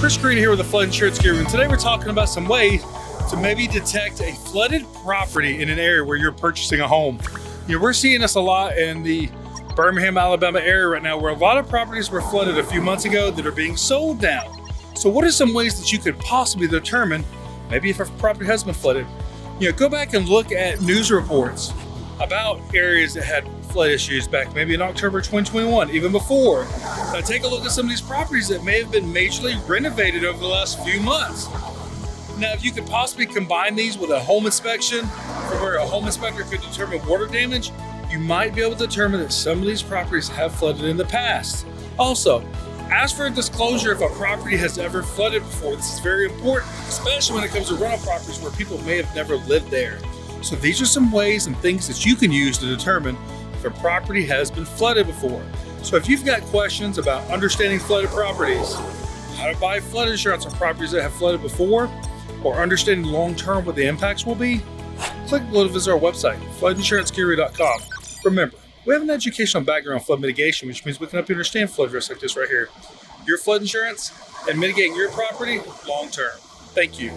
Chris Green here with the Flood Insurance Guru, and today we're talking about some ways to maybe detect a flooded property in an area where you're purchasing a home. We're seeing this a lot in the Birmingham, Alabama area right now, where a lot of properties were flooded a few months ago that are being sold now. So what are some ways that you could possibly determine maybe if a property has been flooded? Go back and look at news reports about areas that had flood issues back maybe in October 2021, even before. Now take a look at some of these properties that may have been majorly renovated over the last few months. Now, if you could possibly combine these with a home inspection, from where a home inspector could determine water damage, you might be able to determine that some of these properties have flooded in the past. Also, ask for a disclosure if a property has ever flooded before. This is very important, especially when it comes to rental properties where people may have never lived there. So these are some ways and things that you can use to determine if a property has been flooded before. So if you've got questions about understanding flooded properties, how to buy flood insurance on properties that have flooded before, or understanding long-term what the impacts will be, click below to visit our website, floodinsuranceguru.com. Remember, we have an educational background on flood mitigation, which means we can help you understand flood risks like this right here. Your flood insurance and mitigating your property long-term. Thank you.